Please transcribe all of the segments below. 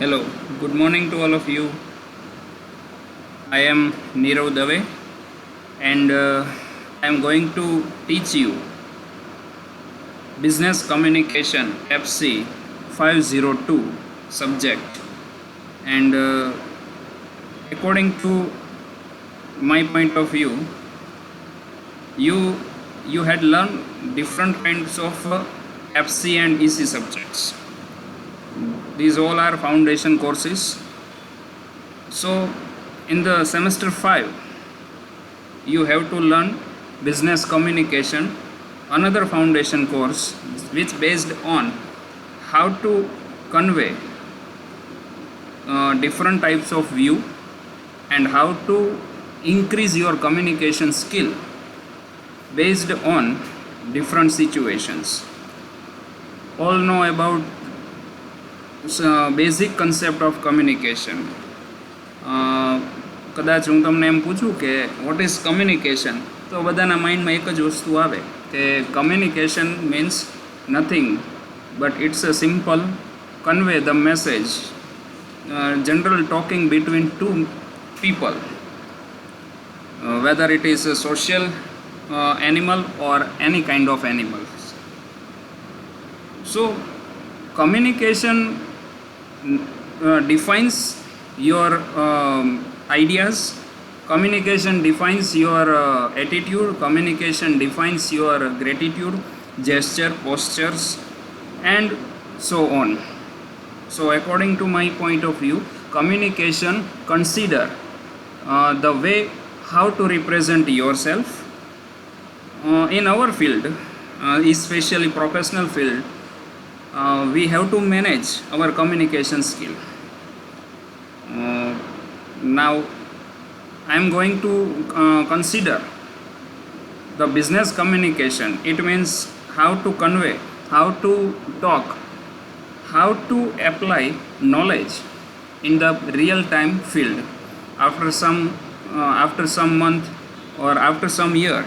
Hello, good morning to all of you. I am Nirav Dave and I am going to teach you Business Communication FC 502 subject. And according to my point of view, you you had learned different kinds of FC and EC subjects. These all are foundation courses. So in the semester 5 you have to learn business communication, another foundation course which based on how to convey different types of view and how to increase your communication skill based on different situations. All know about basic concept of communication. કદાચ હું તમને એમ પૂછું કે what is communication, તો બધાના માઇન્ડમાં એક જ વસ્તુ આવે કે communication means nothing but it's a simple convey the message, general talking between two people, whether it is a social animal or any kind of animals. So communication defines your ideas, communication defines your attitude, communication defines your gratitude, gesture, postures, and so on. So according to my point of view, communication consider the way how to represent yourself in our field, especially professional field. We have to manage our communication skill. Now I am going to consider the business communication. It means how to convey, how to talk, how to apply knowledge in the real time field after some month or after some year.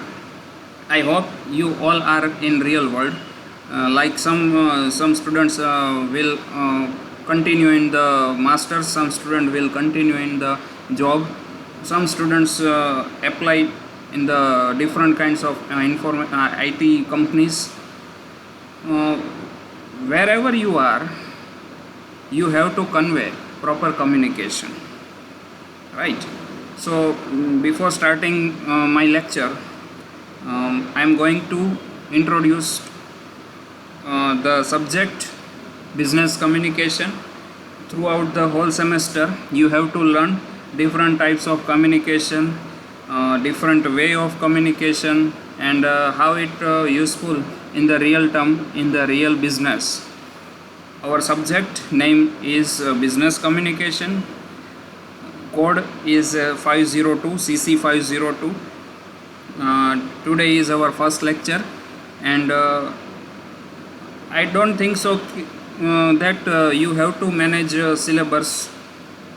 I hope you all are in real world. Like some students will continue in the masters, some student will continue in the job, some students apply in the different kinds of IT companies. Wherever you are, you have to convey proper communication, right? So before starting my lecture, I am going to introduce the subject business communication. Throughout the whole semester you have to learn different types of communication, different way of communication, and how it useful in the real term, in the real business. Our subject name is business communication. Code is 502 CC 502. Today is our first lecture, and I don't think so that you have to manage syllabus.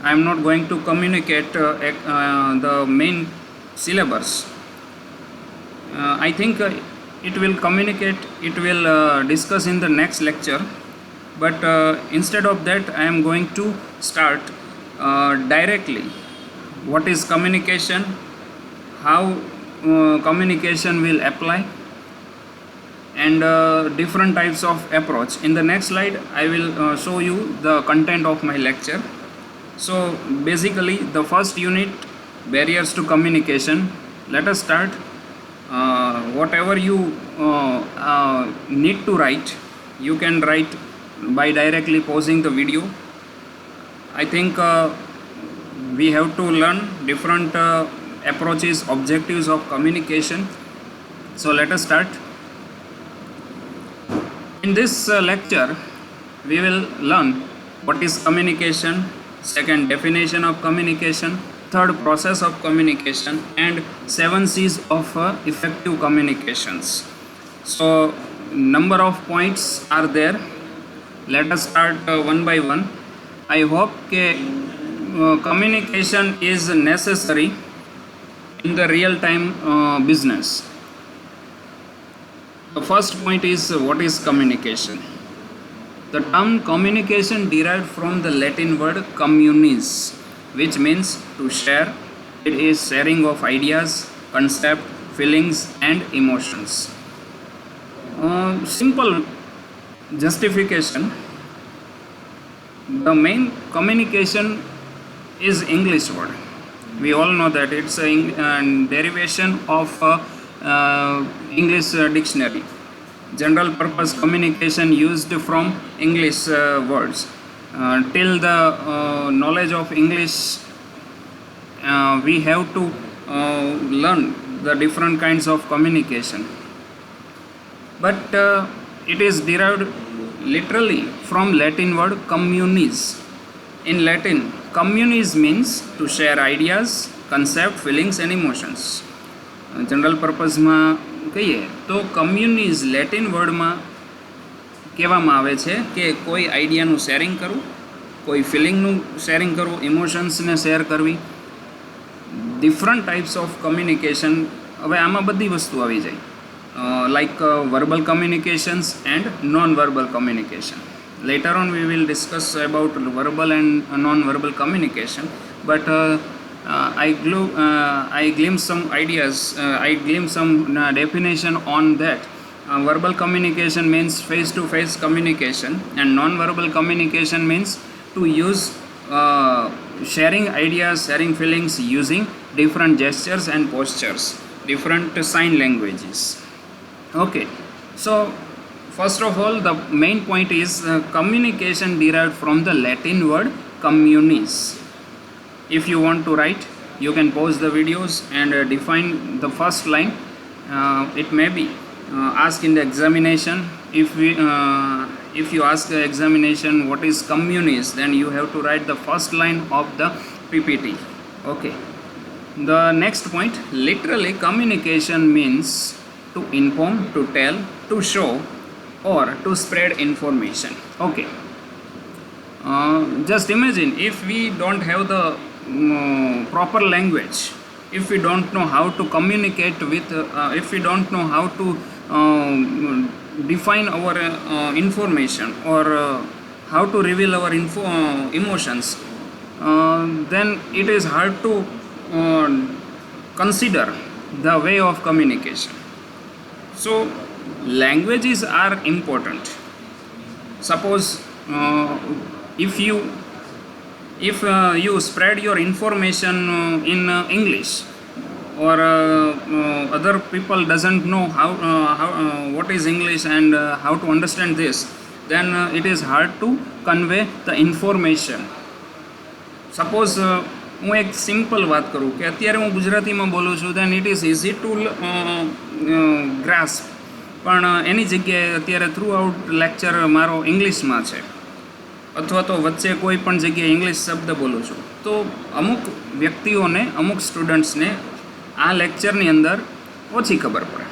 I am not going to communicate the main syllabus. I think it will communicate, it will discuss in the next lecture. But instead of that, I am going to start directly. What is communication? How communication will apply? And different types of approach. In the next slide I will show you the content of my lecture. So basically the first unit, barriers to communication. Let us start. Whatever you need to write, you can write by directly pausing the video. I think we have to learn different approaches, objectives of communication. So let us start. In this lecture we will learn what is communication, second definition of communication, third process of communication, and 7 C's of effective communications. So number of points are there. Let us start one by one. I hope communication is necessary in the real time business. The first point is what is communication. The term communication derived from the Latin word communis, which means to share. It is sharing of ideas, concept, feelings and emotions. Simple justification. The main communication is English word. We all know that it's a derivation of English dictionary. General purpose communication used from English words. Till the knowledge of English, we have to learn the different kinds of communication. But it is derived literally from Latin word communis. In Latin, communis means to share ideas, concept, feelings and emotions. General purpose માં કહીએ તો કમ્યુનિઝ Latin વર્ડમાં કહેવામાં આવે છે કે કોઈ આઈડિયાનું sharing કરવું, કોઈ ફિલિંગનું શેરિંગ કરવું, ઇમોશન્સને શેર કરવી. Different types of communication. હવે આમાં બધી વસ્તુ આવી જાય, like verbal communications and non-verbal communication. Later on we will discuss about verbal and non-verbal communication, but I glimpse some ideas, I glimpse some definition on that. Verbal communication means face-to-face communication, and non-verbal communication means to use sharing ideas, sharing feelings using different gestures and postures, different sign languages. Okay, so first of all, the main point is communication derived from the Latin word communis. If you want to write, you can pause the videos and define the first line. It may be asked in the examination. If you ask the examination what is communis, then you have to write the first line of the PPT. Okay. The next point, literally communication means to inform, to tell, to show or to spread information. Okay. Just imagine if we don't have the proper language, if we don't know how to communicate with, if we don't know how to define our information or how to reveal our emotions, then it is hard to consider the way of communication. So languages are important. Suppose if you spread your information in English, or other people doesn't know how what is English and how to understand this, then it is hard to convey the information. Suppose હું એક simple વાત કરું કે અત્યારે હું ગુજરાતીમાં બોલું છું, then it is easy to grasp, પણ એની જગ્યાએ અત્યારે થ્રુ આઉટ લેક્ચર મારો ઇંગ્લિશમાં છે, અથવા તો વચ્ચે કોઈ પણ જગ્યાએ ઇંગ્લિશ શબ્દ બોલું છું, તો અમુક વ્યક્તિઓને, અમુક સ્ટુડન્ટ્સને આ લેક્ચરની અંદર ઓછી ખબર પડે.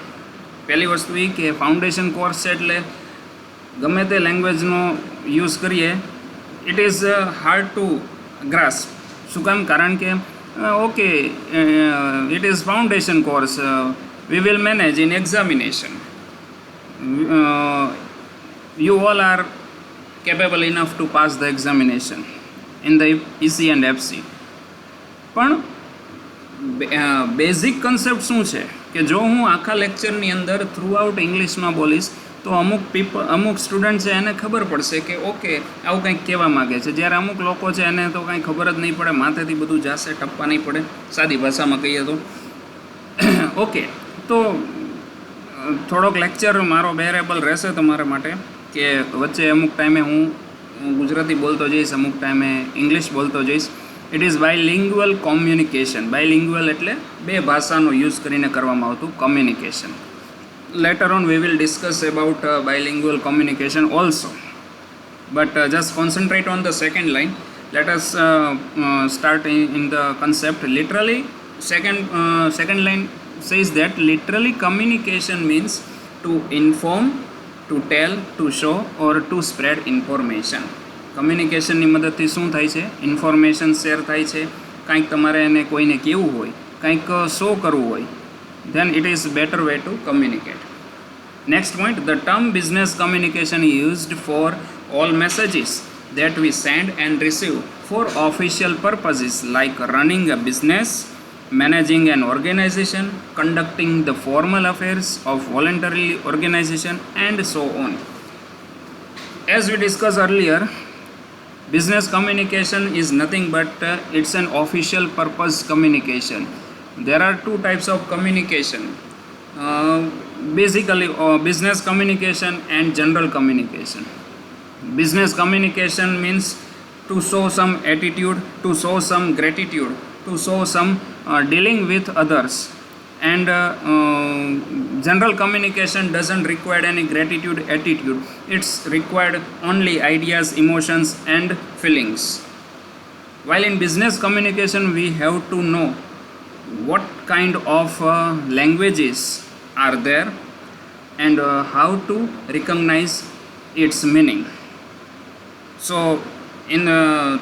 પહેલી વસ્તુ એ કે ફાઉન્ડેશન કોર્સ છે એટલે ગમે તે લેંગ્વેજનો યુઝ કરીએ, it is hard two grasp. શું કામ? કારણ કે okay, it is foundation course, we will manage in examination, you all are capable enough to pass the examination in the EC and FC. પણ બેઝિક કન્સેપ્ટ શું છે કે જો હું આખા લેક્ચરની અંદર થ્રુ આઉટ ઇંગ્લિશમાં બોલીશ તો અમુક સ્ટુડન્ટ છે એને ખબર પડશે કે ઓકે આવું કંઈક કહેવા માગે છે, જ્યારે અમુક લોકો છે એને તો કાંઈ ખબર જ નહીં પડે, માથેથી બધું જાશે, ટપ્પા નહીં પડે, સાદી ભાષામાં કહીએ તો. ઓકે, તો થોડોક લેક્ચર મારો બેરેબલ રહેશે તમારા માટે કે વચ્ચે અમુક ટાઈમે હું ગુજરાતી બોલતો જઈશ, અમુક ટાઈમે ઇંગ્લિશ બોલતો જઈશ. It is bilingual communication. Bilingual એટલે બે ભાષાનો યુઝ કરીને કરવામાં આવતું communication. Later on we will discuss about bilingual communication also, but just concentrate on the second line. Let us start in the concept. Literally, second line says that literally communication means to inform, to tell, to show or to spread information. કમ્યુનિકેશનની મદદથી શું થાય છે? Information share થાય છે. કંઈક તમારે એને કોઈને કહેવું હોય, કંઈક શો કરવું હોય, then it is better way to communicate. Next point, the term business communication is used for all messages that we send and receive for official purposes like running a business, managing an organization, conducting the formal affairs of voluntary organization, and so on. As we discussed earlier, business communication is nothing but it's an official purpose communication. There are two types of communication. Basically, business communication and general communication. Business communication means to show some attitude, to show some gratitude, to show some dealing with others. And general communication doesn't require any gratitude attitude. It's required only ideas, emotions, and feelings. While in business communication, we have to know what kind of languages are there and how to recognize its meaning. So in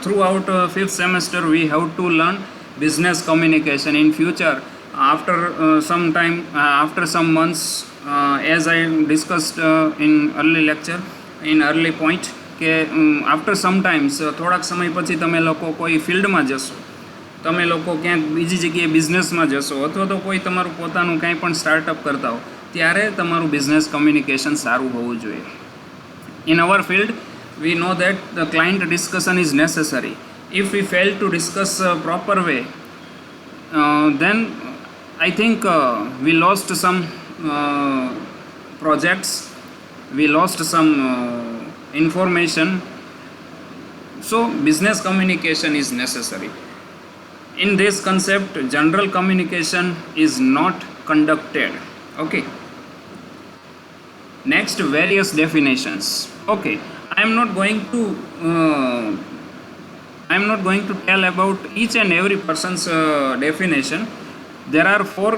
throughout fifth semester we have to learn business communication. In future, after some time, after some months, as I discussed in early lecture, in early point, કે after some times, થોડાક સમય પછી તમે લોકો કોઈ ફિલ્ડમાં જશો, તમે લોકો ક્યાંક બીજી જગ્યાએ બિઝનેસમાં જશો અથવા તો કોઈ તમારું પોતાનું કાંઈ પણ સ્ટાર્ટઅપ કરતા હો, ત્યારે તમારું બિઝનેસ કમ્યુનિકેશન સારું હોવું જોઈએ. In our field, we know that the client discussion is necessary. If we fail to discuss proper way, then I think we lost some projects, we lost some information. So business communication is necessary. In this concept, general communication is not conducted. Okay. Next, various definitions. Okay, I am not going to tell about each and every person's definition. There are four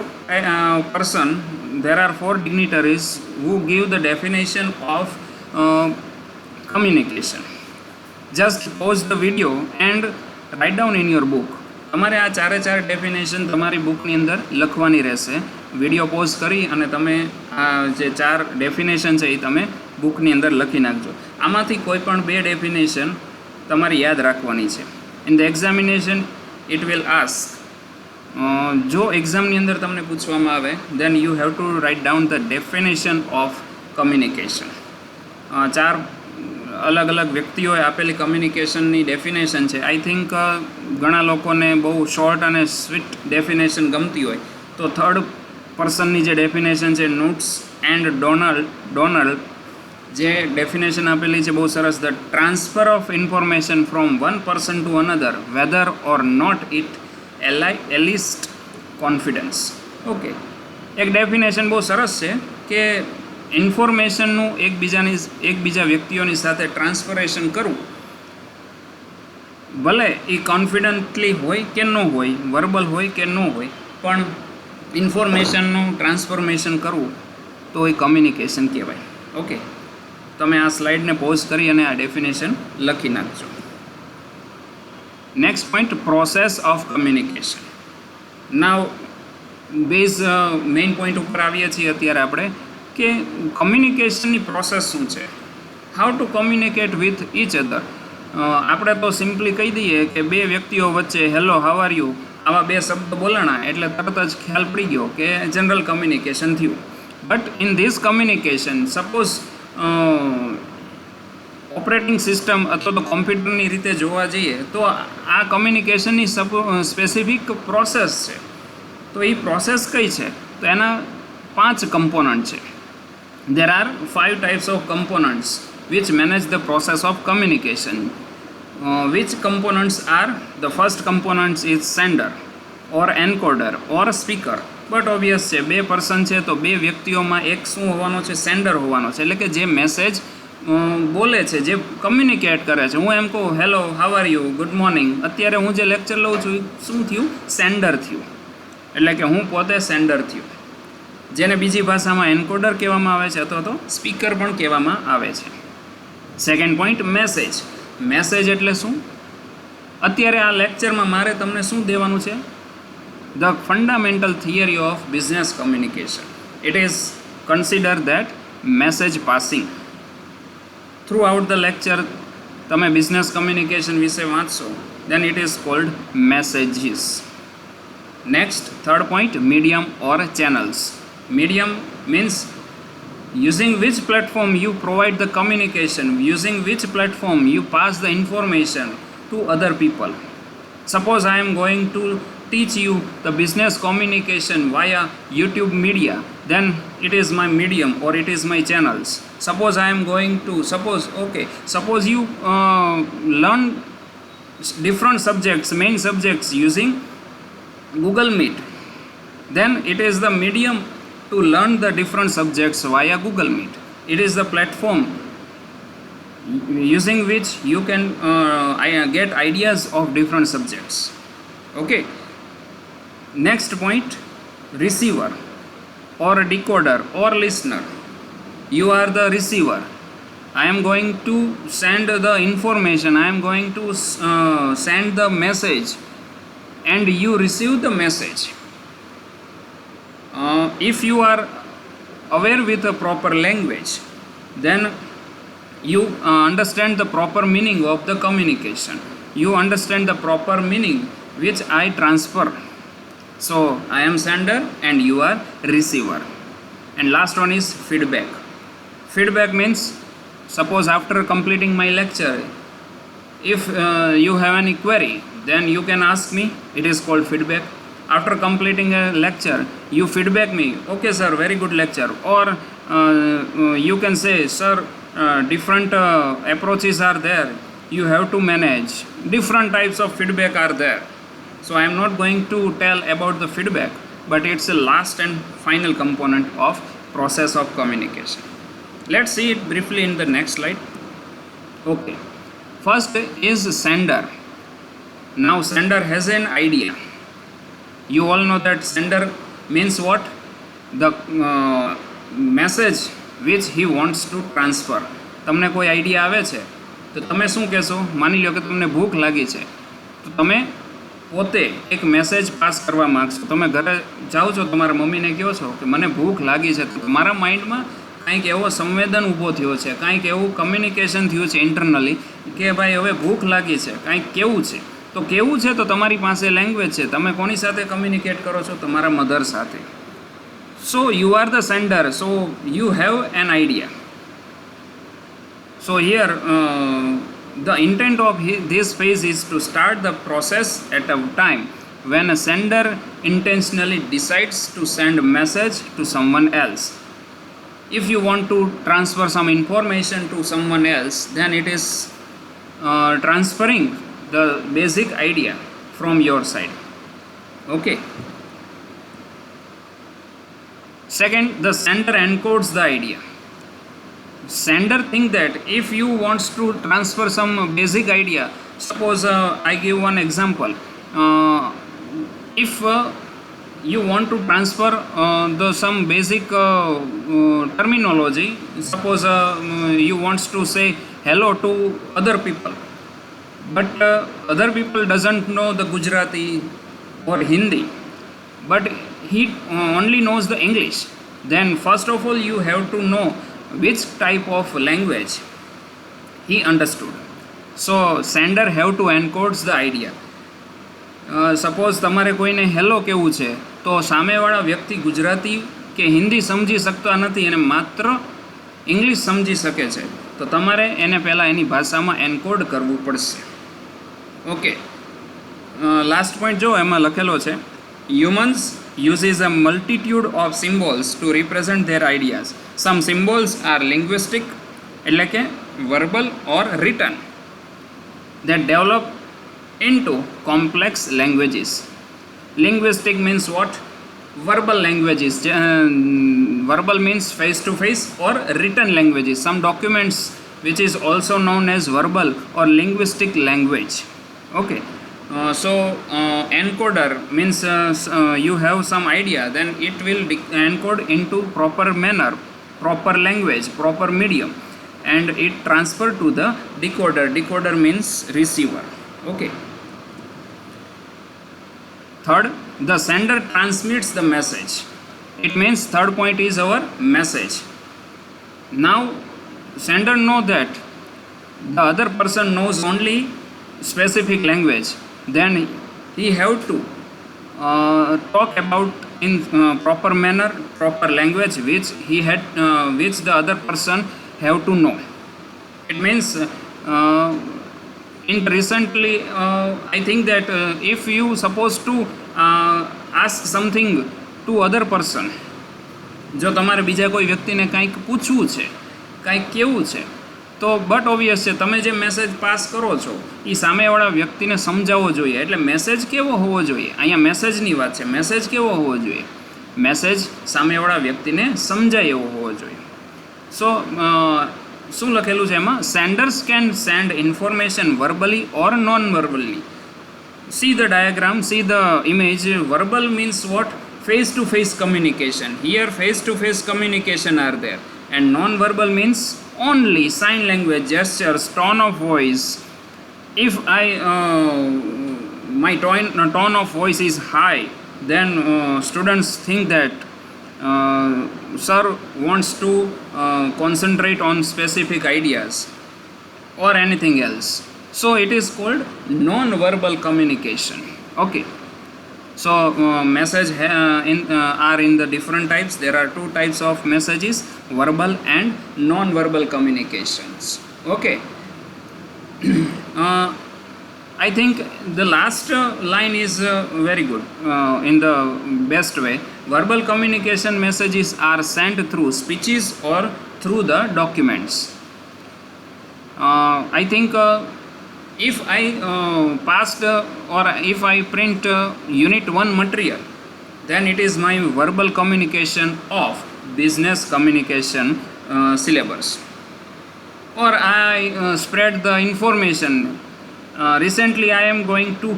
dignitaries who give the definition of communication. Just pause the video and write down in your book. તમારે આ ચારે ચાર definition તમારી બુકની અંદર લખવાની રહેશે. Video pause કરી અને તમે આ જે ચાર ડેફિનેશન છે એ તમે બુકની અંદર લખી નાખજો. આમાંથી કોઈ પણ બે ડેફિનેશન તમારે યાદ રાખવાની છે. In the examination it will ask, જો એક્ઝામની અંદર તમને પૂછવામાં આવે, then you have to write down the definition of communication. ચાર અલગ અલગ વ્યક્તિઓએ આપેલી કમ્યુનિકેશનની ડેફિનેશન છે. આઈ થિંક ઘણા લોકોને બહુ શોર્ટ અને સ્વીટ ડેફિનેશન ગમતી હોય, તો થર્ડ પર્સનની જે ડેફિનેશન છે, નુટ્સ એન્ડ ડોનલ્ડ જે ડેફિનેશન આપેલી છે બહુ સરસ. The transfer of information from one person to another whether or not it elicits confidence. Okay, એક ડેફિનેશન બહુ સરસ છે કે ઇન્ફોર્મેશનનું એકબીજા વ્યક્તિઓની સાથે ટ્રાન્સફરેશન કરવું, ભલે એ કોન્ફિડન્ટલી હોય કે ન હોય, વર્બલ હોય કે ન હોય, પણ ઇન્ફોર્મેશનનું ટ્રાન્સફોર્મેશન કરવું તો એ કમ્યુનિકેશન કહેવાય. ઓકે, તમે આ સ્લાઇડને પોઝ કરી અને આ ડેફિનેશન લખી નાખજો. Next point, process of communication. Now base main point ઉપર આવીએ છીએ અત્યારે આપણે કે કમ્યુનિકેશનની પ્રોસેસ શું છે, how to communicate with each other. આપણે તો સિમ્પલી કહી દઈએ કે બે વ્યક્તિઓ વચ્ચે હેલો, હાવ આર યુ, આવા બે શબ્દ બોલાણા એટલે તરત જ ખ્યાલ પડી ગયો કે જનરલ કમ્યુનિકેશન થયું. But in this communication, suppose operating system અથવા તો કોમ્પ્યુટરની રીતે જોવા જઈએ તો આ કમ્યુનિકેશનની સ્પેસિફિક પ્રોસેસ છે. તો એ પ્રોસેસ કઈ છે? તો એના 5 કમ્પોનન્ટ છે. There are 5 types of components which manage the process of communication. Which components are? The first component is sender or encoder or speaker. But obvious છે, બે પર્સન છે તો બે વ્યક્તિઓમાં એક શું હોવાનો છે? સેન્ડર હોવાનો છે. એટલે કે જે મેસેજ બોલે છે, જે કમ્યુનિકેટ કરે છે. હું એમ કહું hello, how are you, good morning. અત્યારે હું જે લેક્ચર લઉં છું શું થયું? સેન્ડર થયું. એટલે કે હું પોતે સેન્ડર થયું, જેને બીજી ભાષામાં એન્કોડર કહેવામાં આવે છે અથવા તો સ્પીકર પણ કહેવામાં આવે છે. Second point, message. મેસેજ એટલે શું? અત્યારે આ લેક્ચરમાં મારે તમને શું દેવાનું છે? The fundamental theory of business communication. It is consider that message passing. Through out the lecture તમે બિઝનેસ કમ્યુનિકેશન વિશે વાંચશો, then it is called messages. Next, third point, medium or channels. Medium means using which platform you provide the communication, using which platform you pass the information to other people. Suppose I am going to teach you the business communication via YouTube media, then it is my medium or it is my channels. Suppose I am going to, suppose you learn different subjects, main subjects using Google Meet, then it is the medium to learn the different subjects via Google Meet. It is the platform using which you can get ideas of different subjects. Okay. Next point, receiver or decoder or listener. You are the receiver. I am going to send the information, I am going to send the message, and you receive the message. If you are aware with a proper language, then you understand the proper meaning of the communication. You understand the proper meaning which I transfer. So I am sender and you are receiver. And last one is feedback. Feedback means, suppose after completing my lecture, if you have any query, then you can ask me. It is called feedback. After completing a lecture, you feedback me, okay sir, very good lecture. Or you can say, sir, different approaches are there, you have to manage. Different types of feedback are there. So I am not going to tell about the feedback, but it's a last and final component of process of communication. Let's see it briefly in the next slide. Okay. First is sender. Now sender has an idea. You all know that sender means what? The message which he wants to transfer. તમને કોઈ idea આવે છે તો તમે શું કહેશો? માની લો કે તમને ભૂખ લાગી છે, તો તમે પોતે એક મેસેજ પાસ કરવા માગશો. તમે ઘરે જાઓ છો, તમારા મમ્મીને કહો છો કે મને ભૂખ લાગી છે, તો તમારા માઇન્ડમાં કંઈક એવો સંવેદન ઊભો થયો છે, કંઈક એવું કમ્યુનિકેશન થયું છે ઇન્ટરનલી કે ભાઈ હવે ભૂખ લાગી છે, કંઈક કેવું છે. તો કેવું છે તો તમારી પાસે લેંગ્વેજ છે. તમે કોની સાથે કમ્યુનિકેટ કરો છો? તમારા મધર સાથે. So you are the sender, so you have an idea. So here the intent of this phase is to start the process at a time when a sender intentionally decides to send a message to someone else. If you want to transfer some information to someone else, then it is transferring the basic idea from your side. Okay. Second, the sender encodes the idea. Sender think that if you wants to transfer some basic idea, suppose I give one example. If you want to transfer some basic terminology, suppose you wants to say hello to other people, but other people doesn't know the Gujarati or Hindi, but he only knows the English. Then first of all you have to know which type of language he understood. So sender have to encodes the idea. Suppose તમારે કોઈને hello કહેવું છે, તો સામેવાળા વ્યક્તિ ગુજરાતી કે હિન્દી સમજી શકતા નથી અને માત્ર ઇંગ્લિશ સમજી શકે છે, તો તમારે એને પહેલાં એની ભાષામાં એન્કોડ કરવું પડશે. ઓકે. લાસ્ટ પોઈન્ટ જો એમાં લખેલો છે, humans uses a multitude of symbols to represent their ideas. Some symbols are linguistic, એટલે કે verbal or written, that develop into complex languages. Linguistic means what? Verbal languages. Verbal means face to face, or written languages. Some documents which is also known as verbal or linguistic language. Okay. So encoder means you have some idea, then it will encode into proper manner, proper language, proper medium, and it transfer to the decoder. Decoder means receiver. Okay. Third, the sender transmits the message. It means third point is our message. Now sender know that the other person knows only specific language, then he have to talk about in proper manner, proper language which the other person have to know. It means in recently I think that if you supposed to ask something to other person, જો તમારે બીજા કોઈ વ્યક્તિને કંઈક પૂછવું છે, કંઈક કહેવું છે, તો બટ ઓબ્વિયસ છે તમે જે મેસેજ પાસ કરો છો એ સામેવાળા વ્યક્તિને સમજાવવો જોઈએ. એટલે મેસેજ કેવો હોવો જોઈએ? અહીંયા મેસેજની વાત છે. મેસેજ કેવો હોવો જોઈએ? મેસેજ સામેવાળા વ્યક્તિને સમજાય એવો હોવો જોઈએ. સો શું લખેલું છે એમાં? Senders can send information verbally or non verbally. See the diagram, see the image. Verbal means what? Face-to-face communication. Here face-to-face communication are there. And non-verbal means only sign language, gestures, tone of voice. If my tone of voice is high, then students think that sir wants to concentrate on specific ideas or anything else. So it is called non-verbal communication. Okay. So message are in the different types. There are two types of messages: verbal and non-verbal communications. Okay. I think the last line is very good in the best way. Verbal communication messages are sent through speeches or through the documents. I think if I passed or if I print unit 1 material, then it is my verbal communication of business communication syllabus. Or I spread the information. Recently I am going to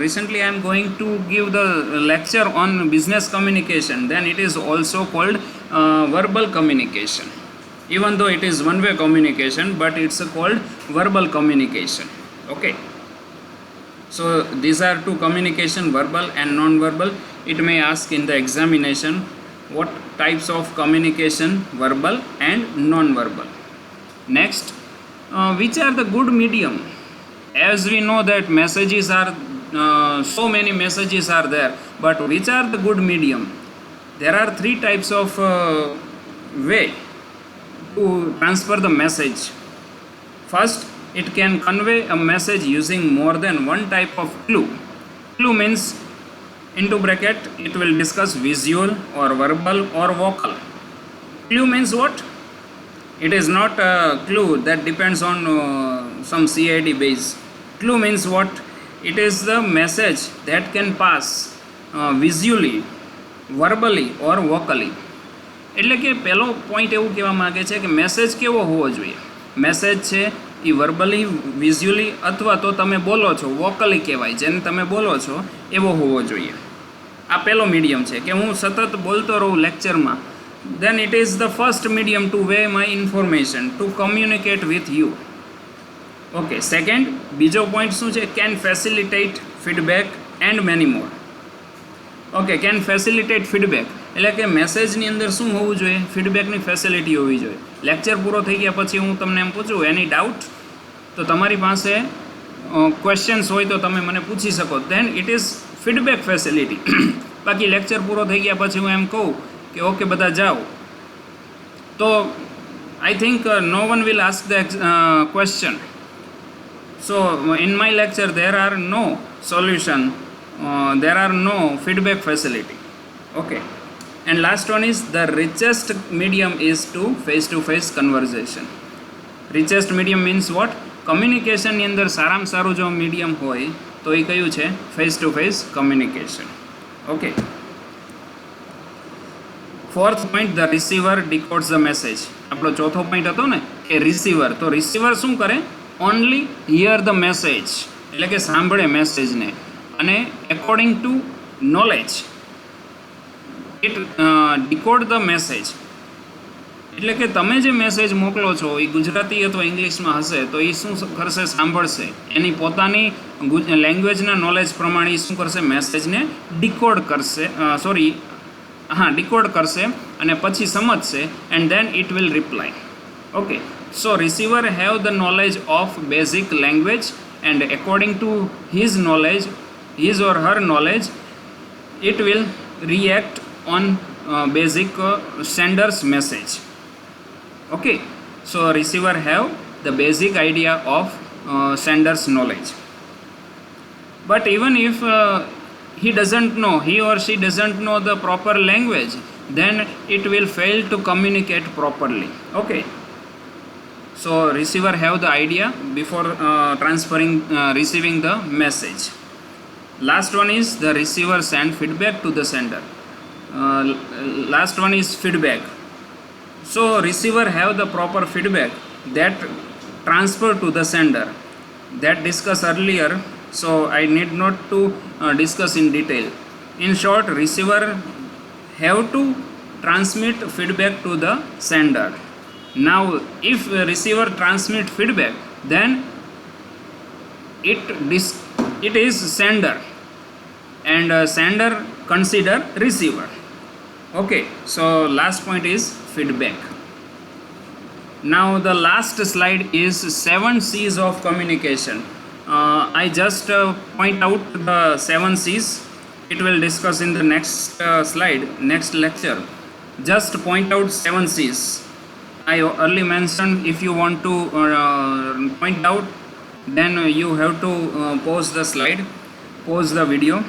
recently I am going to give the lecture on business communication, then it is also called verbal communication. Even though it is one-way communication, but it's called verbal communication. Okay. So these are two communication, verbal and non-verbal. It may ask in the examination what types of communication, verbal and non-verbal. Next, which are the good medium? As we know that messages are so many messages are there, but which are the good medium? There are three types of way to transfer the message. First, it can convey a message using more than one type of clue. Clue means, into bracket, it will discuss visual or verbal or vocal. Clue means what? It is not a clue that depends on some CID base. Clue means what? It is the message that can pass visually, verbally or vocally. એટલે કે પહેલો point એવું કહેવા માગે છે કે message કેવો હોવો જોઈએ? મેસેજ છે એ વર્બલી, વિઝ્યુઅલી અથવા તો તમે બોલો છો વોકલી કહેવાય, જેને તમે બોલો છો એવો હોવો જોઈએ. આ પહેલો મીડિયમ છે કે હું સતત બોલતો રહું લેક્ચરમાં. then it is the first medium to weigh my information, to communicate with you. Okay. Second, બીજો પોઈન્ટ શું છે? can facilitate feedback and many more. Okay, can facilitate feedback. એટલે કે મેસેજની અંદર શું હોવું જોઈએ? ફીડબેકની ફેસિલિટી હોવી જોઈએ. લેક્ચર પૂરો થઈ ગયા પછી હું તમને એમ પૂછું એની ડાઉટ, તો તમારી પાસે ક્વેશ્ચન્સ હોય તો તમે મને પૂછી શકો, then it is feedback facility. બાકી લેક્ચર પૂરો થઈ ગયા પછી હું એમ કહું કે ઓકે બધા જાઓ, તો I think no one will ask the question. So in my lecture there are no solution, there are no feedback facility. Okay. And last one is the richest medium is to face conversation. Richest medium means what? Communication ની અંદર સારામાં સારું જો medium હોય તો એ કયું છે? face to face communication. Okay. Fourth point, the receiver decodes the message. આપણો ચોથો પોઈન્ટ હતો ને કે રિસીવર, તો રિસીવર શું કરે? only hear the message, એટલે કે સાંભળે મેસેજને, અને according to knowledge it decode the message. એટલે કે તમે જે મેસેજ મોકલો છો એ ગુજરાતી અથવા ઇંગ્લિશમાં હશે તો એ શું કરશે? સાંભળશે. એની પોતાની લેંગ્વેજના નોલેજ પ્રમાણે એ શું કરશે? મેસેજને ડિકોડ કરશે, ડિકોડ કરશે અને પછી સમજશે, and then it will reply. Okay. So receiver have the knowledge of basic language, and according to his knowledge, his or her knowledge, it will react on basic sender's message. Okay, so receiver have the basic idea of sender's knowledge. But even if he or she doesn't know the proper language, then it will fail to communicate properly. Okay, so receiver have the idea before receiving the message. Last one is the receiver send feedback to the sender. Last one is feedback. So receiver have the proper feedback that transfer to the sender, that discussed earlier, so I need not to discuss in detail. In short, receiver have to transmit feedback to the sender. Now if receiver transmit feedback, then it is sender, and sender consider receiver. Okay, so last point is feedback. Now the last slide is 7 C's of communication. I just point out the 7 C's. It will discuss in the next slide, next lecture. Just point out 7 C's. I early mentioned, if you want to point out, then you have to pause the slide, pause the video.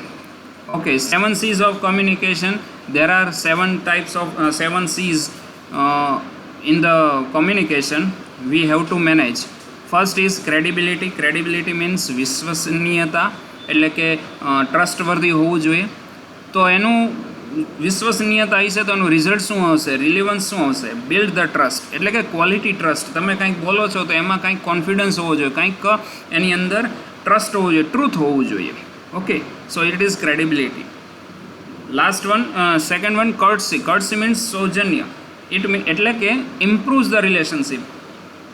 Okay, 7 C's of communication. There are 7 types of 7 C's in the communication we have to manage. First is credibility. Credibility means વિશ્વસનીયતા, એટલે કે trustworthy હોવું જોઈએ. તો એનું વિશ્વસનીયતા હશે તો એનું રિઝલ્ટ શું આવશે, રિલિવન્સ શું આવશે? બિલ્ડ ધ ટ્રસ્ટ, એટલે કે ક્વોલિટી ટ્રસ્ટ. તમે કંઈક બોલો છો તો એમાં કંઈક કોન્ફિડન્સ હોવો જોઈએ, કંઈક એની અંદર ટ્રસ્ટ હોવું જોઈએ, ટ્રુથ હોવું જોઈએ. Okay, so it is credibility. Last one, second one, courtesy. Courtesy means સૌજન્ય. એટલે કે ઇમ્પ્રૂવ્સ ધ રિલેશનશિપ.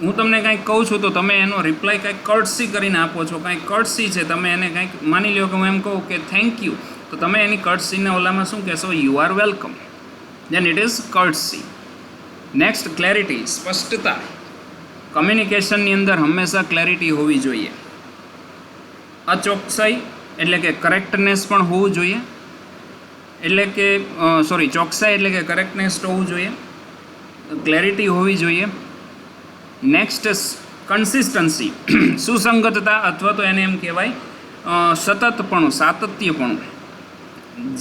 હું તમને કંઈક કહું છું તો તમે એનો રિપ્લાય કંઈક કર્ટસી કરીને આપો છો. કંઈક કર્ટસી છે, તમે એને કંઈક માની લો કે હું એમ કહું કે થેન્ક યુ, તો તમે એની કર્ટસીના ઓલામાં શું કહેશો? You are welcome. Then it is courtesy. Next, clarity, સ્પષ્ટતા. કમ્યુનિકેશનની અંદર હંમેશા ક્લેરિટી હોવી જોઈએ. અચોકસાઈ એટલે કે કરેક્ટનેસ પણ હોવું જોઈએ. એટલે કે ચોકસાઈ એટલે કે કરેક્ટનેસ હોવું જોઈએ, ક્લેરિટી હોવી જોઈએ. નેક્સ્ટ, કન્સિસ્ટન્સી, સુસંગતતા, અથવા તો એને એમ કહેવાય સતતપણું, સાતત્યપણું.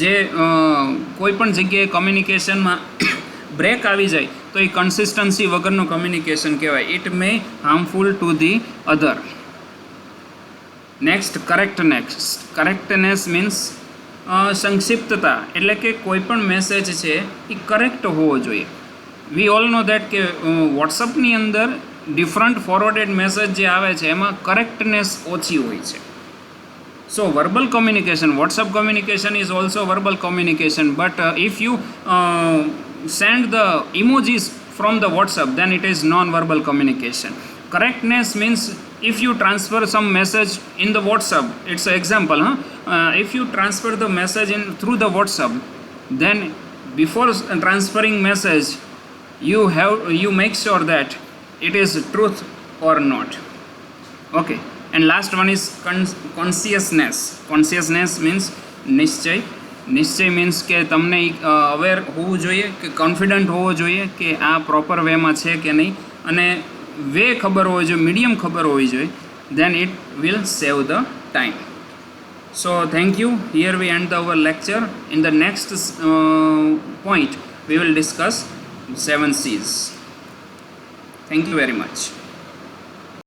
જે કોઈ પણ જગ્યાએ કમ્યુનિકેશનમાં બ્રેક આવી જાય તો એ કન્સિસ્ટન્સી વગરનું કમ્યુનિકેશન કહેવાય. It may harmful to the other. Next, correctness. Correctness means સંક્ષિપ્તતા, એટલે કે કોઈ પણ મેસેજ છે એ કરેક્ટ હોવો જોઈએ. વી ઓલ નો દેટ કે વોટ્સઅપની અંદર ડિફરન્ટ ફોરવર્ડેડ મેસેજ જે આવે છે એમાં કરેક્ટનેસ ઓછી હોય છે. સો verbal communication, WhatsApp communication is also verbal communication, but if you send the emojis from the WhatsApp, then it is non-verbal communication. Correctness means if you transfer some message in the WhatsApp, it's an example, if you transfer the message through the WhatsApp, then before transferring message, you make sure that it is truth or not. Okay. And last one is consciousness. Consciousness means નિશ્ચય. નિશ્ચય means કે તમને aware હોવું જોઈએ, કે confident હોવો જોઈએ કે આ પ્રોપર વેમાં છે કે નહીં, અને વે ખબર હોવી જોઈએ, મીડિયમ ખબર હોવી જોઈએ. then it will save the time. So thank you. Here we end our lecture. In the next point we will discuss 7 C's. Thank you very much.